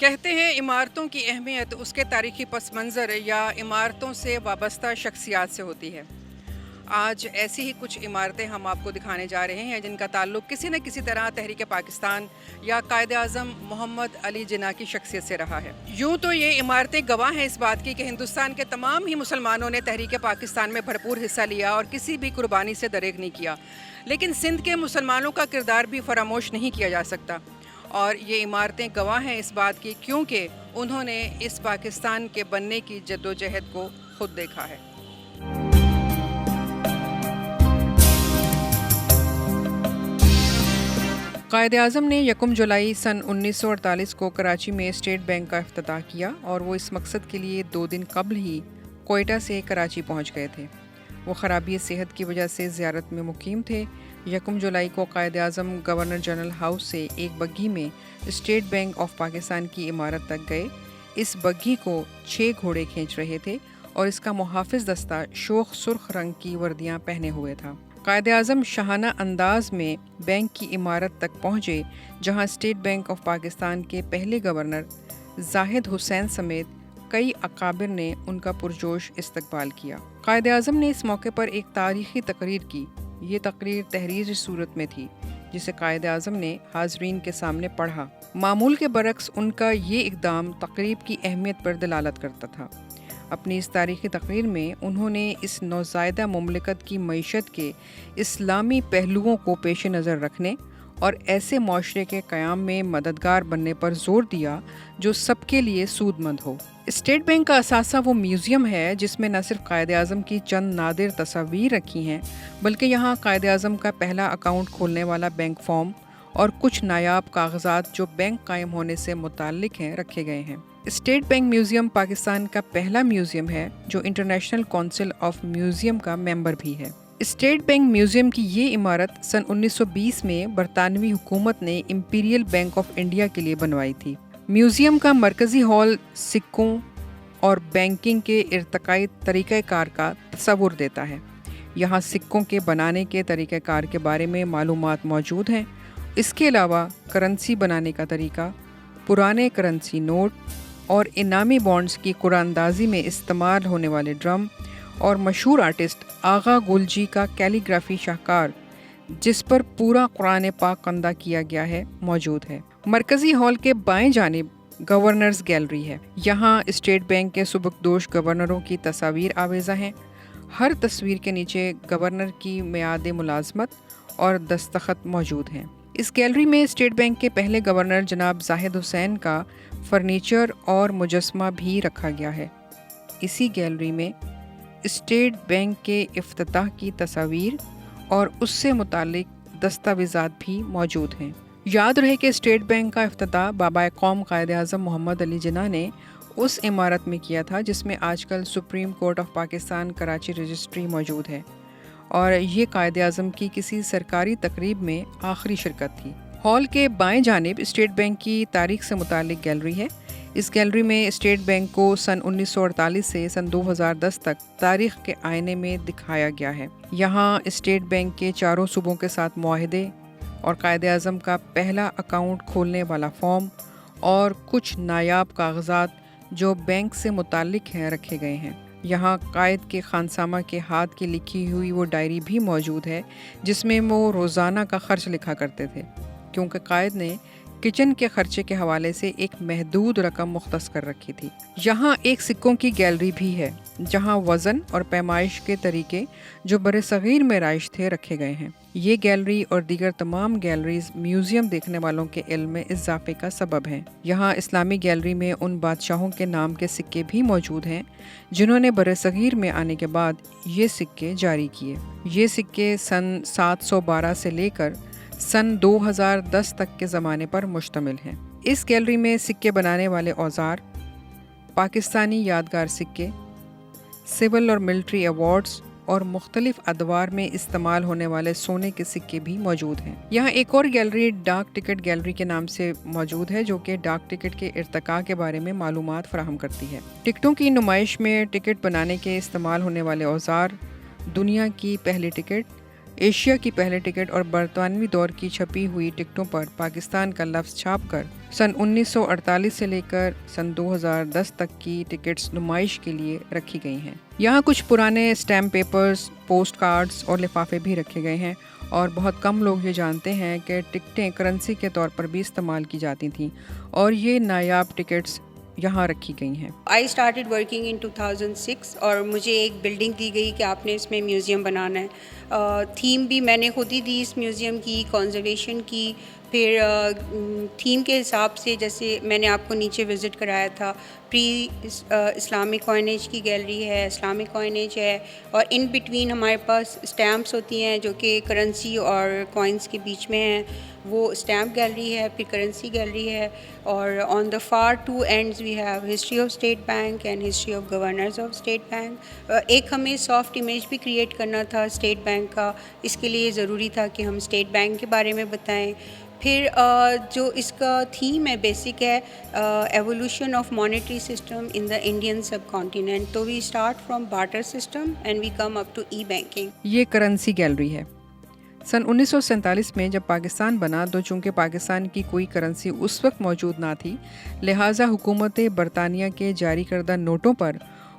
کہتے ہیں عمارتوں کی اہمیت اس کے تاریخی پس منظر یا عمارتوں سے وابستہ شخصیات سے ہوتی ہے۔ آج ایسی ہی کچھ عمارتیں ہم آپ کو دکھانے جا رہے ہیں جن کا تعلق کسی نہ کسی طرح تحریک پاکستان یا قائد اعظم محمد علی جناح کی شخصیت سے رہا ہے۔ یوں تو یہ عمارتیں گواہ ہیں اس بات کی کہ ہندوستان کے تمام ہی مسلمانوں نے تحریک پاکستان میں بھرپور حصہ لیا اور کسی بھی قربانی سے دریغ نہیں کیا، لیکن سندھ کے مسلمانوں کا کردار بھی فراموش نہیں کیا جا سکتا، اور یہ عمارتیں گواہ ہیں اس بات کی کیونکہ انہوں نے اس پاکستان کے بننے کی جدوجہد کو خود دیکھا ہے۔ قائد اعظم نے 1 جولائی سن 1948 کو کراچی میں اسٹیٹ بینک کا افتتاح کیا اور وہ اس مقصد کے لیے 2 دن قبل ہی کوئٹہ سے کراچی پہنچ گئے تھے۔ وہ خرابی صحت کی وجہ سے زیارت میں مقیم تھے۔ 1 جولائی کو Quaid Azam governor general house سے ایک بگھی میں اسٹیٹ بینک آف پاکستان کی عمارت تک گئے۔ اس بگھی کو 6 گھوڑے کھینچ رہے تھے اور اس کا محافظ دستہ شوخ سرخ رنگ کی وردیاں پہنے ہوئے تھا۔ قائد اعظم شاہانہ انداز میں بینک کی عمارت تک پہنچے جہاں اسٹیٹ بینک آف پاکستان کے پہلے گورنر زاہد حسین سمیت کئی اکابر نے ان کا پرجوش استقبال کیا۔ قائد اعظم نے اس موقع پر ایک تاریخی تقریر کی۔ یہ تقریر تحریری صورت میں تھی جسے قائد اعظم نے حاضرین کے سامنے پڑھا۔ معمول کے برعکس ان کا یہ اقدام تقریب کی اہمیت پر دلالت کرتا تھا۔ اپنی اس تاریخی تقریر میں انہوں نے اس نوزائیدہ مملکت کی معیشت کے اسلامی پہلوؤں کو پیش نظر رکھنے اور ایسے معاشرے کے قیام میں مددگار بننے پر زور دیا جو سب کے لیے سود مند ہو۔ اسٹیٹ بینک کا اثاثہ وہ میوزیم ہے جس میں نہ صرف قائد اعظم کی چند نادر تصاویر رکھی ہیں بلکہ یہاں قائد اعظم کا پہلا اکاؤنٹ کھولنے والا بینک فارم اور کچھ نایاب کاغذات جو بینک قائم ہونے سے متعلق ہیں رکھے گئے ہیں۔ اسٹیٹ بینک میوزیم پاکستان کا پہلا میوزیم ہے جو انٹرنیشنل کونسل آف میوزیم کا ممبر بھی ہے۔ اسٹیٹ بینک میوزیم کی یہ عمارت سن 1920 میں برطانوی حکومت نے امپیریل بینک آف انڈیا کے لیے بنوائی تھی۔ میوزیم کا مرکزی ہال سکوں اور بینکنگ کے ارتقائی طریقہ کار کا تصور دیتا ہے۔ یہاں سکوں کے بنانے کے طریقہ کار کے بارے میں معلومات موجود ہیں۔ اس کے علاوہ کرنسی بنانے کا طریقہ، پرانے کرنسی نوٹ اور انعامی بانڈز کی قرآن اندازی میں استعمال ہونے والے ڈرم اور مشہور آرٹسٹ آغا گلجی کا کیلیگرافی شاہکار جس پر پورا قرآن پاک کندہ کیا گیا ہے موجود ہے۔ مرکزی ہال کے بائیں جانب گورنرز گیلری ہے۔ یہاں اسٹیٹ بینک کے سبکدوش گورنروں کی تصاویر آویزہ ہیں۔ ہر تصویر کے نیچے گورنر کی میعاد ملازمت اور دستخط موجود ہیں۔ اس گیلری میں اسٹیٹ بینک کے پہلے گورنر جناب زاہد حسین کا فرنیچر اور مجسمہ بھی رکھا گیا ہے۔ اسی گیلری میں اسٹیٹ بینک کے افتتاح کی تصاویر اور اس سے متعلق دستاویزات بھی موجود ہیں۔ یاد رہے کہ اسٹیٹ بینک کا افتتاح بابا قوم قائد اعظم محمد علی جناح نے اس عمارت میں کیا تھا جس میں آج کل supreme court of Pakistan Karachi registry موجود ہے، اور یہ قائد اعظم کی کسی سرکاری تقریب میں آخری شرکت تھی۔ ہال کے بائیں جانب اسٹیٹ بینک کی تاریخ سے متعلق گیلری ہے۔ اس گیلری میں اسٹیٹ بینک کو سن 1948 سے سن 2010 تک تاریخ کے آئینے میں دکھایا گیا ہے۔ یہاں اسٹیٹ بینک کے چاروں صوبوں کے ساتھ معاہدے اور قائد اعظم کا پہلا اکاؤنٹ کھولنے والا فارم اور کچھ نایاب کاغذات جو بینک سے متعلق ہیں رکھے گئے ہیں۔ یہاں قائد کے خانسامہ کے ہاتھ کی لکھی ہوئی وہ ڈائری بھی موجود ہے جس میں وہ روزانہ کا خرچ لکھا کرتے تھے، کیونکہ قائد نے کچن کے خرچے کے حوالے سے ایک محدود رقم مختص کر رکھی تھی۔ یہاں ایک سکوں کی گیلری بھی ہے جہاں وزن اور پیمائش کے طریقے جو برصغیر میں رائج تھے رکھے گئے ہیں۔ یہ گیلری اور دیگر تمام گیلریز میوزیم دیکھنے والوں کے علم میں اضافے کا سبب ہیں۔ یہاں اسلامی گیلری میں ان بادشاہوں کے نام کے سکے بھی موجود ہیں جنہوں نے برصغیر میں آنے کے بعد یہ سکے جاری کیے۔ یہ سکے سن 712 سے لے کر سن 2010 تک کے زمانے پر مشتمل ہیں۔ اس گیلری میں سکے بنانے والے اوزار، پاکستانی یادگار سکے، سول اور ملٹری ایوارڈز اور مختلف ادوار میں استعمال ہونے والے سونے کے سکے بھی موجود ہیں۔ یہاں ایک اور گیلری ڈاک ٹکٹ گیلری کے نام سے موجود ہے جو کہ ڈاک ٹکٹ کے ارتقاء کے بارے میں معلومات فراہم کرتی ہے۔ ٹکٹوں کی نمائش میں ٹکٹ بنانے کے استعمال ہونے والے اوزار، دنیا کی پہلی ٹکٹ، ایشیا کی پہلے ٹکٹ اور برطانوی دور کی چھپی ہوئی ٹکٹوں پر پاکستان کا لفظ چھاپ کر سن 1948 سے لے کر سن 2010 تک کی ٹکٹس نمائش کے لیے رکھی گئی ہیں۔ یہاں کچھ پرانے اسٹیمپ پیپرز، پوسٹ کارڈز اور لفافے بھی رکھے گئے ہیں، اور بہت کم لوگ یہ جانتے ہیں کہ ٹکٹیں کرنسی کے طور پر بھی استعمال کی جاتی تھیں، اور یہ نایاب ٹکٹس یہاں رکھی گئی ہیں۔ آئی اسٹارٹیڈ ورکنگ ان 2006 اور مجھے ایک بلڈنگ دی گئی کہ آپ نے اس میں میوزیم بنانا ہے۔ تھیم بھی میں نے خود ہی دی اس میوزیم کی، کنزرویشن کی۔ پھر تھیم کے حساب سے، جیسے میں نے آپ کو نیچے وزٹ کرایا تھا، پری اسلامک کوائنیج کی گیلری ہے، اسلامک کوائنیج ہے، اور ان بٹوین ہمارے پاس اسٹیمپس ہوتی ہیں جو کہ کرنسی اور کوائنس کے بیچ میں ہیں، وہ اسٹیمپ گیلری ہے، پھر کرنسی گیلری ہے، اور on the far two ends we have history of state bank and history of governors of state bank. ایک ہمیں سافٹ امیج بھی کریٹ کرنا تھا اسٹیٹ بینک کا، اس کے لیے ضروری تھا کہ ہم اسٹیٹ بینک کے بارے میں بتائیں۔ پھر جو اس کا تھیم ہے بیسک ہے evolution of monetary system in the Indian subcontinent, تو we start from barter system and we come up to e banking. یہ کرنسی گیلری ہے۔ سن 1947 میں جب پاکستان بنا تو چونکہ پاکستان کی کوئی کرنسی اس وقت موجود نہ تھی، لہٰذا حکومت برطانیہ کے جاری کردہ نوٹوں پر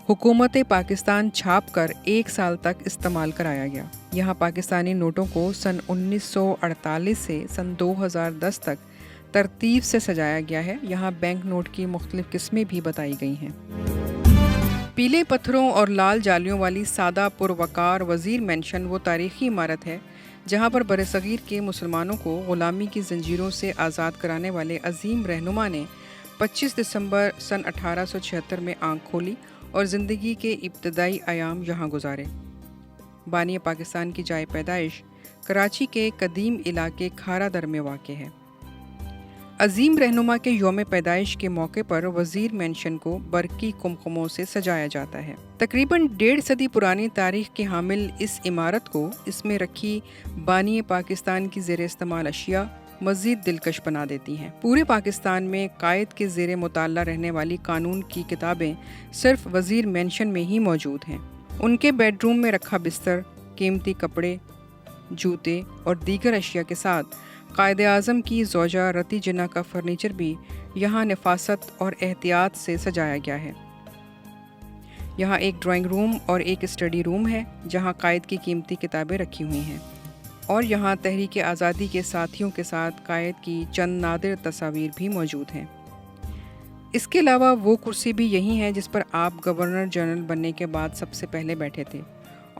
حکومت پاکستان چھاپ کر 1 سال تک استعمال کرایا گیا۔ یہاں پاکستانی نوٹوں کو سن 1948 سے سن 2010 تک ترتیب سے سجایا گیا ہے۔ یہاں بینک نوٹ کی مختلف قسمیں بھی بتائی گئی ہیں۔ پیلے پتھروں اور لال جالیوں والی سادہ پروقار وزیر مینشن وہ تاریخی عمارت ہے جہاں پر برصغیر کے مسلمانوں کو غلامی کی زنجیروں سے آزاد کرانے والے عظیم رہنما نے 25 دسمبر سن 1876 میں آنکھ کھولی اور زندگی کے ابتدائی ایام یہاں گزارے۔ بانی پاکستان کی جائے پیدائش کراچی کے قدیم علاقے کھارا در میں واقع ہے۔ عظیم رہنما کے یوم پیدائش کے موقع پر وزیر مینشن کو برقی قمقموں سے سجایا جاتا ہے۔ تقریباً 1.5 صدی پرانی تاریخ کی حامل اس عمارت کو اس میں رکھی بانی پاکستان کی زیر استعمال اشیاء مزید دلکش بنا دیتی ہیں۔ پورے پاکستان میں قائد کے زیر مطالعہ رہنے والی قانون کی کتابیں صرف وزیر مینشن میں ہی موجود ہیں۔ ان کے بیڈ روم میں رکھا بستر، قیمتی کپڑے، جوتے اور دیگر اشیاء کے ساتھ قائد اعظم کی زوجہ رتی جناح کا فرنیچر بھی یہاں نفاست اور احتیاط سے سجایا گیا ہے۔ یہاں ایک ڈرائنگ روم اور ایک اسٹڈی روم ہے جہاں قائد کی قیمتی کتابیں رکھی ہوئی ہیں، اور یہاں تحریک آزادی کے ساتھیوں کے ساتھ قائد کی چند نادر تصاویر بھی موجود ہیں۔ اس کے علاوہ وہ کرسی بھی یہی ہے جس پر آپ گورنر جنرل بننے کے بعد سب سے پہلے بیٹھے تھے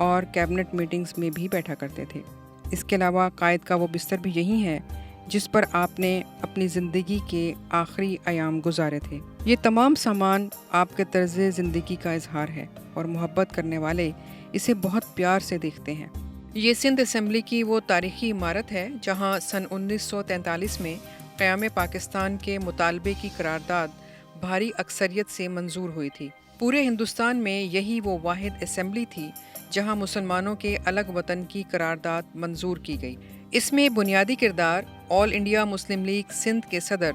اور کیبنٹ میٹنگز میں بھی بیٹھا کرتے تھے۔ اس کے علاوہ قائد کا وہ بستر بھی یہی ہے جس پر آپ نے اپنی زندگی کے آخری ایام گزارے تھے۔ یہ تمام سامان آپ کے طرز زندگی کا اظہار ہے اور محبت کرنے والے اسے بہت پیار سے دیکھتے ہیں۔ یہ سندھ اسمبلی کی وہ تاریخی عمارت ہے جہاں سن 1943 میں قیام پاکستان کے مطالبے کی قرارداد بھاری اکثریت سے منظور ہوئی تھی۔ پورے ہندوستان میں یہی وہ واحد اسمبلی تھی جہاں مسلمانوں کے الگ وطن کی قرارداد منظور کی گئی۔ اس میں بنیادی کردار آل انڈیا مسلم لیگ سندھ کے صدر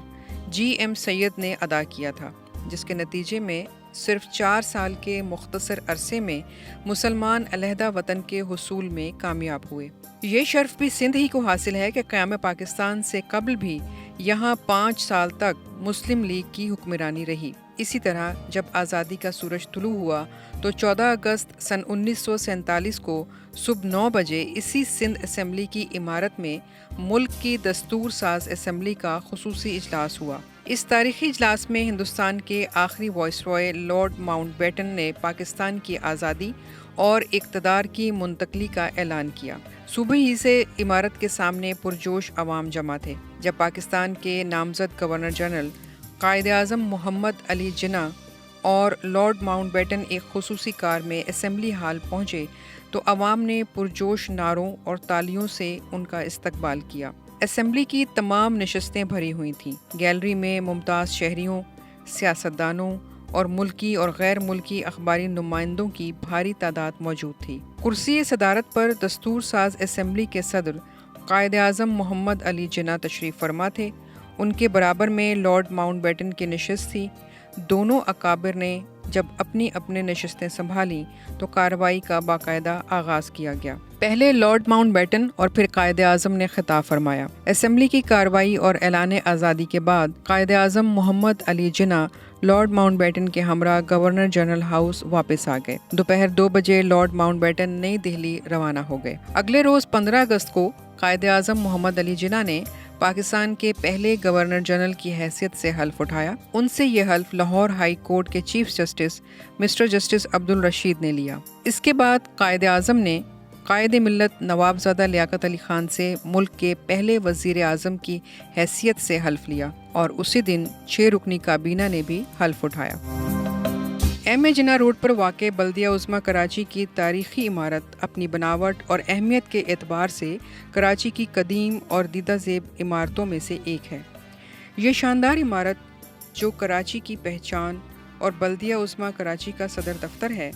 جی ایم سید نے ادا کیا تھا، جس کے نتیجے میں صرف 4 سال کے مختصر عرصے میں مسلمان علیحدہ وطن کے حصول میں کامیاب ہوئے۔ یہ شرف بھی سندھ ہی کو حاصل ہے کہ قیام پاکستان سے قبل بھی یہاں 5 سال تک مسلم لیگ کی حکمرانی رہی۔ اسی طرح جب آزادی کا سورج طلوع ہوا تو 14 اگست سن 1947 کو صبح 9 بجے اسی سندھ اسمبلی کی عمارت میں ملک کی دستور ساز اسمبلی کا خصوصی اجلاس ہوا۔ اس تاریخی اجلاس میں ہندوستان کے آخری وائس رائے لارڈ ماؤنٹ بیٹن نے پاکستان کی آزادی اور اقتدار کی منتقلی کا اعلان کیا۔ صبح ہی سے عمارت کے سامنے پرجوش عوام جمع تھے۔ جب پاکستان کے نامزد گورنر جنرل قائد اعظم محمد علی جناح اور لارڈ ماؤنٹ بیٹن ایک خصوصی کار میں اسمبلی ہال پہنچے تو عوام نے پرجوش نعروں اور تالیوں سے ان کا استقبال کیا۔ اسمبلی کی تمام نشستیں بھری ہوئی تھیں۔ گیلری میں ممتاز شہریوں، سیاستدانوں اور ملکی اور غیر ملکی اخباری نمائندوں کی بھاری تعداد موجود تھی۔ کرسی صدارت پر دستور ساز اسمبلی کے صدر قائد اعظم محمد علی جناح تشریف فرما تھے۔ ان کے برابر میں لارڈ ماؤنٹ بیٹن کی نشست تھی۔ دونوں اکابر نے جب اپنے نشستیں سنبھالیں تو کارروائی کا باقاعدہ آغاز کیا گیا۔ پہلے لارڈ ماؤنٹ بیٹن اور پھر قائد اعظم نے خطاب فرمایا۔ اسمبلی کی کارروائی اور اعلان آزادی کے بعد قائد اعظم محمد Ali Jinnah lord Mount beaten کے ہمراہ گورنر جنرل ہاؤس واپس آ گئے۔ دوپہر 2 بجے لارڈ ماؤنٹ بیٹن نئی دہلی روانہ ہو گئے۔ اگلے روز 15 اگست کو قائد اعظم محمد علی جناح نے پاکستان کے پہلے گورنر جنرل کی حیثیت سے حلف اٹھایا۔ ان سے یہ حلف لاہور ہائی کورٹ کے chief justice mister justice Abdul Rashid نے لیا۔ اس کے بعد قائد اعظم نے قائد ملت نوابزادہ لیاقت علی خان سے ملک کے پہلے وزیر اعظم کی حیثیت سے حلف لیا اور اسی دن 6 رکنی کابینہ نے بھی حلف اٹھایا۔ ایم اے جناح روڈ پر واقع بلدیہ عظمیٰ کراچی کی تاریخی عمارت اپنی بناوٹ اور اہمیت کے اعتبار سے کراچی کی قدیم اور دیدہ زیب عمارتوں میں سے ایک ہے۔ یہ شاندار عمارت جو کراچی کی پہچان اور بلدیہ عظمیٰ کراچی کا صدر دفتر ہے،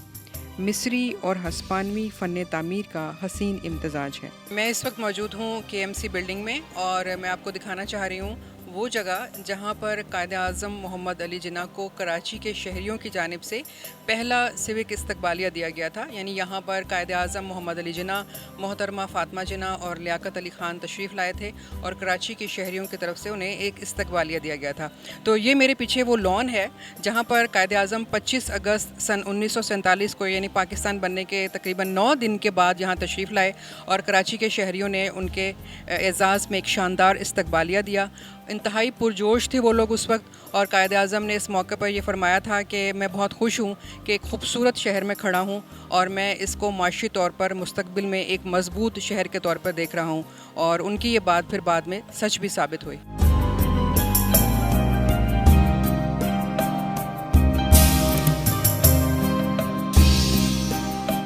مصری اور ہسپانوی فن تعمیر کا حسین امتزاج ہے۔ میں اس وقت موجود ہوں کے ایم سی بلڈنگ میں اور میں آپ کو دکھانا چاہ رہی ہوں وہ جگہ جہاں پر قائد اعظم محمد علی جناح کو کراچی کے شہریوں کی جانب سے پہلا سیوک استقبالیہ دیا گیا تھا۔ یعنی یہاں پر قائد اعظم محمد علی جناح، محترمہ فاطمہ جناح اور لیاقت علی خان تشریف لائے تھے اور کراچی کے شہریوں کی طرف سے انہیں ایک استقبالیہ دیا گیا تھا۔ تو یہ میرے پیچھے وہ لان ہے جہاں پر قائد اعظم 25 اگست سن 1947 کو یعنی پاکستان بننے کے تقریباً 9 دن کے بعد یہاں تشریف لائے اور کراچی کے شہریوں نے ان کے اعزاز میں ایک شاندار استقبالیہ دیا۔ انتہائی پرجوش تھے وہ لوگ اس وقت، اور قائد اعظم نے اس موقع پر یہ فرمایا تھا کہ میں بہت خوش ہوں کہ ایک خوبصورت شہر میں کھڑا ہوں اور میں اس کو معاشی طور پر مستقبل میں ایک مضبوط شہر کے طور پر دیکھ رہا ہوں، اور ان کی یہ بات پھر بعد میں سچ بھی ثابت ہوئی۔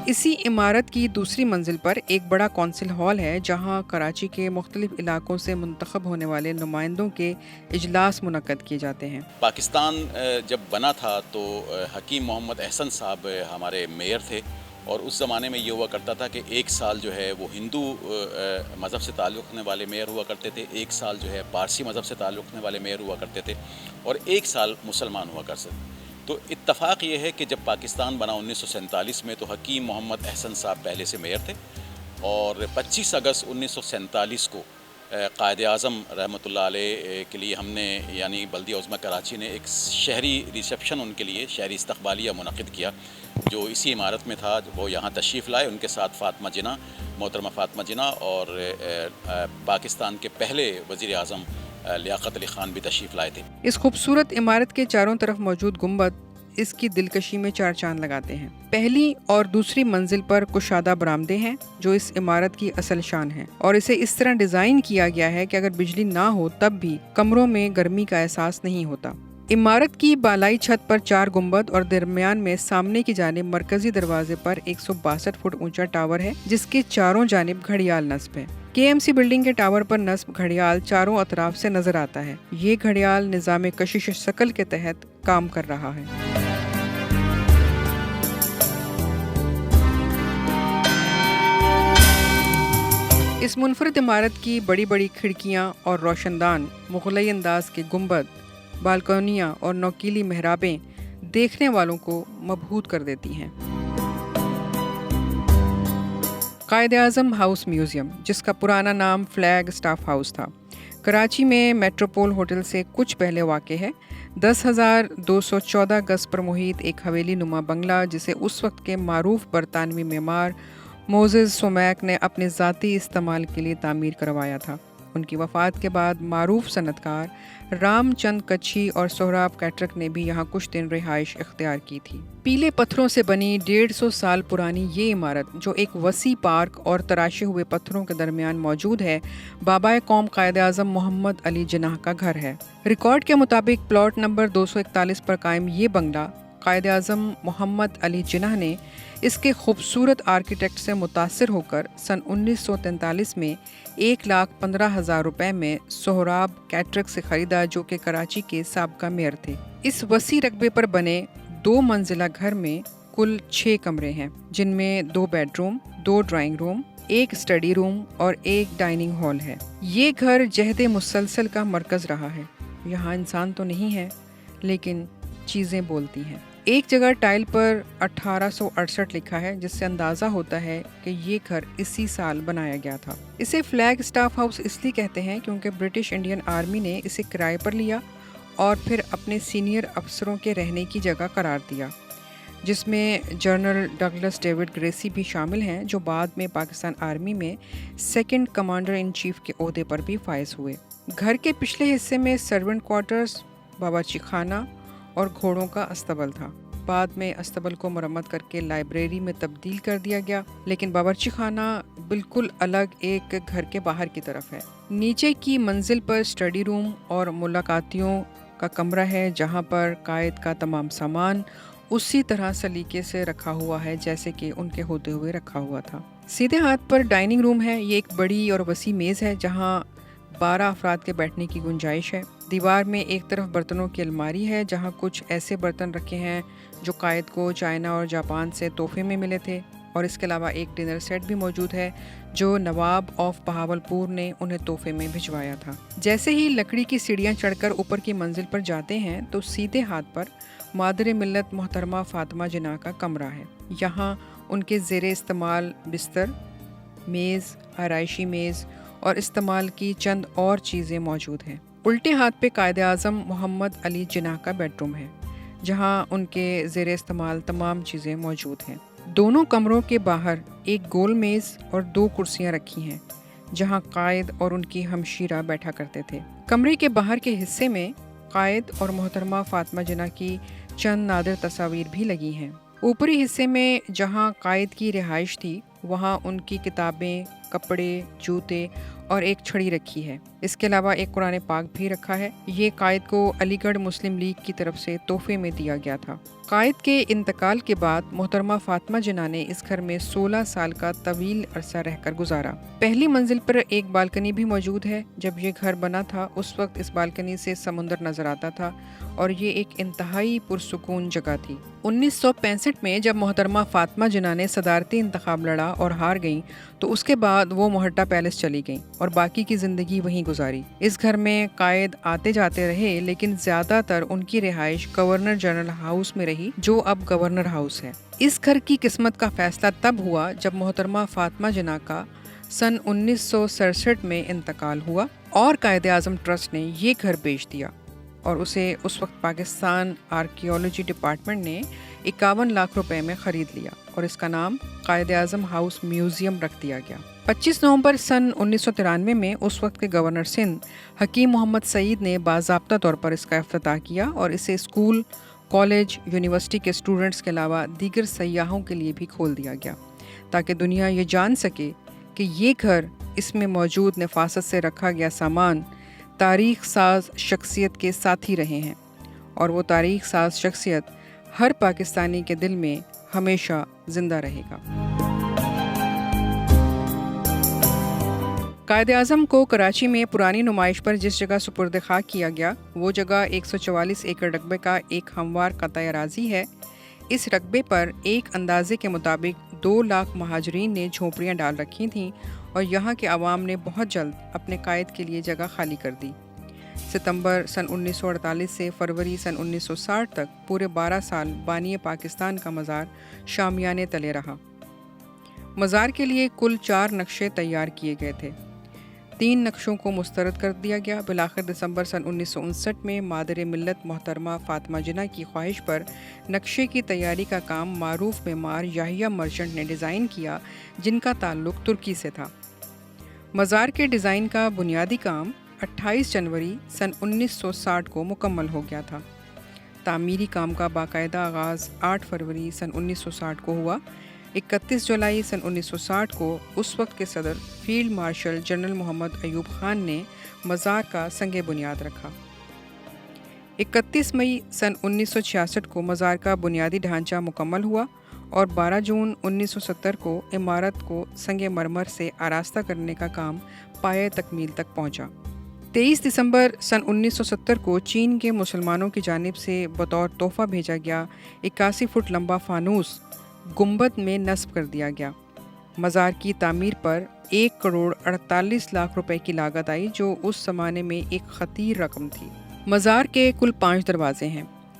اسی عمارت کی دوسری منزل پر ایک بڑا کونسل ہال ہے جہاں کراچی کے مختلف علاقوں سے منتخب ہونے والے نمائندوں کے اجلاس منعقد کیے جاتے ہیں۔ پاکستان جب بنا تھا تو حکیم محمد احسن صاحب ہمارے میئر تھے، اور اس زمانے میں یہ ہوا کرتا تھا کہ ایک سال جو ہے وہ ہندو مذہب سے تعلق رکھنے والے میئر ہوا کرتے تھے، ایک سال جو ہے پارسی مذہب سے تعلق رکھنے والے میئر ہوا کرتے تھے، اور ایک سال مسلمان ہوا کرتے تھے۔ تو اتفاق یہ ہے کہ جب پاکستان بنا 1947 میں تو حکیم محمد احسن صاحب پہلے سے میئر تھے، اور 25 اگست 1947 کو قائد اعظم رحمۃ اللہ علیہ کے لیے ہم نے یعنی بلدیہ عظمیٰ کراچی نے ایک شہری ریسیپشن ان کے لیے شہری استقبالیہ منعقد کیا جو اسی عمارت میں تھا۔ وہ یہاں تشریف لائے، ان کے ساتھ فاطمہ جناح، محترمہ فاطمہ جناح، اور پاکستان کے پہلے وزیر اعظم لیاقت علی خان بھی تشریف لائے تھے۔ اس خوبصورت عمارت کے چاروں طرف موجود گنبد اس کی دلکشی میں 4 چاند لگاتے ہیں۔ پہلی اور دوسری منزل پر کشادہ برآمدے ہیں جو اس عمارت کی اصل شان ہے، اور اسے اس طرح ڈیزائن کیا گیا ہے کہ اگر بجلی نہ ہو تب بھی کمروں میں گرمی کا احساس نہیں ہوتا۔ عمارت کی بالائی چھت پر 4 گنبد اور درمیان میں سامنے کی جانب مرکزی دروازے پر 162 فٹ اونچا ٹاور ہے جس کے چاروں جانب گھڑیال نصب ہے۔ کے ایم سی بلڈنگ کے ٹاور پر نصب گھڑیال چاروں اطراف سے نظر آتا ہے۔ یہ گھڑیال نظام کشش ثقل کے تحت کام کر رہا ہے۔ اس منفرد عمارت کی بڑی بڑی کھڑکیاں اور روشن دان، مغلئی انداز کے گنبد، بالکونیاں اور نوکیلی محرابیں دیکھنے والوں کو مبہوت کر دیتی ہیں۔ قائد اعظم ہاؤس میوزیم، جس کا پرانا نام فلیگ اسٹاف ہاؤس تھا، کراچی میں میٹروپول ہوٹل سے کچھ پہلے واقع ہے۔ 10,214 گز پر محیط ایک حویلی نما بنگلہ جسے اس وقت کے معروف برطانوی معمار موزز سومیک نے اپنے ذاتی استعمال کے لیے تعمیر کروایا تھا۔ ان کی وفات کے بعد معروف صنعت کار رام چند کچھی اور سہراب کیٹرک نے بھی یہاں کچھ دن رہائش اختیار کی تھی۔ پیلے پتھروں سے بنی 150 سال پرانی یہ عمارت جو ایک وسیع پارک اور تراشے ہوئے پتھروں کے درمیان موجود ہے، بابا قوم قائد اعظم محمد علی جناح کا گھر ہے۔ ریکارڈ کے مطابق پلاٹ نمبر 241 پر قائم یہ بنگلہ قائد اعظم محمد علی جناح نے اس کے خوبصورت آرکیٹیکٹ سے متاثر ہو کر سن 1943 میں 1,15,000 روپے میں سہراب کیٹرک سے خریدا، جو کہ کراچی کے سابقہ میئر تھے۔ اس وسیع رقبے پر بنے 2 منزلہ گھر میں کل 6 کمرے ہیں، جن میں 2 bed room, 2 drawing room, 1 study روم اور 1 ڈائننگ ہال ہے۔ یہ گھر جہد مسلسل کا مرکز رہا ہے۔ یہاں انسان تو نہیں ہے لیکن چیزیں بولتی ہیں۔ ایک جگہ ٹائل پر 1868 لکھا ہے، جس سے اندازہ ہوتا ہے کہ یہ گھر اسی سال بنایا گیا تھا۔ اسے فلیگ اسٹاف ہاؤس اس لیے کہتے ہیں کیونکہ برٹش انڈین آرمی نے اسے کرائے پر لیا اور پھر اپنے سینئر افسروں کے رہنے کی جگہ قرار دیا، جس میں جنرل ڈگلس ڈیوڈ گریسی بھی شامل ہیں، جو بعد میں پاکستان آرمی میں سیکنڈ کمانڈر ان چیف کے عہدے پر بھی فائز ہوئے۔ گھر کے پچھلے حصے میں سرونٹ کوارٹرز، باورچی خانہ اور گھوڑوں کا استبل تھا۔ بعد میں استبل کو مرمت کر کے لائبریری میں تبدیل کر دیا گیا، لیکن باورچی خانہ بالکل الگ ایک گھر کے باہر کی طرف ہے۔ نیچے کی منزل پر اسٹڈی روم اور ملاقاتیوں کا کمرہ ہے، جہاں پر قائد کا تمام سامان اسی طرح سلیقے سے رکھا ہوا ہے جیسے کہ ان کے ہوتے ہوئے رکھا ہوا تھا۔ سیدھے ہاتھ پر ڈائننگ روم ہے۔ یہ ایک بڑی اور وسیع میز ہے جہاں 12 افراد کے بیٹھنے کی گنجائش ہے۔ دیوار میں ایک طرف برتنوں کی الماری ہے جہاں کچھ ایسے برتن رکھے ہیں جو قائد کو چائنا اور جاپان سے تحفے میں ملے تھے، اور اس کے علاوہ ایک ڈنر سیٹ بھی موجود ہے جو نواب آف بہاولپور نے انہیں تحفے میں بھجوایا تھا۔ جیسے ہی لکڑی کی سیڑھیاں چڑھ کر اوپر کی منزل پر جاتے ہیں تو سیدھے ہاتھ پر مادر ملت محترمہ فاطمہ جناح کا کمرہ ہے۔ یہاں ان کے زیر استعمال بستر، میز، آرائشی میز اور استعمال کی چند اور چیزیں موجود ہیں۔ الٹے ہاتھ پہ قائد اعظم محمد علی جناح کا بیڈ روم ہے، جہاں ان کے زیر استعمال تمام چیزیں موجود ہیں۔ دونوں کمروں کے باہر ایک گول میز اور 2 کرسیاں رکھی ہیں جہاں قائد اور ان کی ہمشیرہ بیٹھا کرتے تھے۔ کمرے کے باہر کے حصے میں قائد اور محترمہ فاطمہ جناح کی چند نادر تصاویر بھی لگی ہیں۔ اوپری حصے میں جہاں قائد کی رہائش تھی، وہاں ان کی کتابیں، کپڑے، جوتے اور ایک چھڑی رکھی ہے۔ اس کے علاوہ ایک قرآن پاک بھی رکھا ہے۔ یہ قائد کو علی گڑھ مسلم لیگ کی طرف سے تحفے میں دیا گیا تھا۔ قائد کے انتقال کے بعد محترمہ فاطمہ جناح نے اس گھر میں 16 سال کا طویل عرصہ رہ کر گزارا۔ پہلی منزل پر ایک بالکنی بھی موجود ہے۔ جب یہ گھر بنا تھا اس وقت اس بالکنی سے سمندر نظر آتا تھا اور یہ ایک انتہائی پرسکون جگہ تھی۔ 1965 میں جب محترمہ فاطمہ جناح نے صدارتی انتخاب لڑا اور ہار گئیں تو اس کے بعد وہ موہٹا پیلس چلی گئیں اور باقی کی زندگی وہیں گزاری۔ اس گھر میں قائد آتے جاتے رہے، لیکن زیادہ تر ان کی رہائش گورنر جنرل ہاؤس میں رہی، جو اب گورنر ہاؤس ہے۔ اس گھر کی قسمت کا فیصلہ تب ہوا جب محترمہ فاطمہ جناح کا سن 1967 میں انتقال ہوا اور قائد اعظم ٹرسٹ نے یہ گھر بیچ دیا اور اسے اس وقت پاکستان آرکیالوجی ڈپارٹمنٹ نے 51 لاکھ روپے میں خرید لیا اور اس کا نام قائد اعظم ہاؤس میوزیم رکھ دیا گیا۔ 25 نومبر سن 1993 میں اس وقت کے گورنر سندھ حکیم محمد سعید نے باضابطہ طور پر اس کا افتتاح کیا اور اسے اسکول، کالج، یونیورسٹی کے اسٹوڈنٹس کے علاوہ دیگر سیاحوں کے لیے بھی کھول دیا گیا تاکہ دنیا یہ جان سکے کہ یہ گھر، اس میں موجود نفاست سے رکھا گیا سامان تاریخ ساز شخصیت کے ساتھی رہے ہیں، اور وہ تاریخ ساز شخصیت ہر پاکستانی کے دل میں ہمیشہ زندہ رہے گا۔ قائد اعظم کو کراچی میں پرانی نمائش پر جس جگہ سپرد خاک کیا گیا، وہ جگہ 144 ایکڑ رقبے کا ایک ہموار قطع اراضی ہے۔ اس رقبے پر ایک اندازے کے مطابق 2 لاکھ مہاجرین نے جھونپڑیاں ڈال رکھی تھیں اور یہاں کے عوام نے بہت جلد اپنے قائد کے لیے جگہ خالی کر دی۔ ستمبر سن 1948 سے فروری سن 1960 تک پورے 12 سال بانی پاکستان کا مزار شامیانے تلے رہا۔ مزار کے لیے کل 4 نقشے تیار کیے گئے تھے۔ 3 نقشوں کو مسترد کر دیا گیا۔ بالآخر دسمبر سن 1959 میں مادر ملت محترمہ فاطمہ جناح کی خواہش پر نقشے کی تیاری کا کام معروف معمار یحییٰ مرچنٹ نے ڈیزائن کیا، جن کا تعلق ترکی سے تھا۔ مزار کے ڈیزائن کا بنیادی کام 28 جنوری سن 1960 کو مکمل ہو گیا تھا۔ تعمیری کام کا باقاعدہ آغاز 8 فروری سن 1960 کو ہوا۔ 31 جولائی سن 1960 کو اس وقت کے صدر فیلڈ مارشل جنرل محمد ایوب خان نے مزار کا سنگ بنیاد رکھا۔ 31 مئی سن 1966 کو مزار کا بنیادی ڈھانچہ مکمل ہوا اور 12 جون 1970 کو عمارت کو سنگ مرمر سے آراستہ کرنے کا کام پایہ تکمیل تک پہنچا۔ 23 دسمبر سن 1970 کو چین کے مسلمانوں کی جانب سے بطور تحفہ بھیجا گیا 81 فٹ لمبا فانوس گنبد میں نصب کر دیا گیا۔ مزار کی تعمیر پر 1 کروڑ 48 لاکھ روپے کی لاگت آئی، جو اس زمانے میں ایک خطیر رقم تھی۔ مزار کے کل 5 دروازے ہیں۔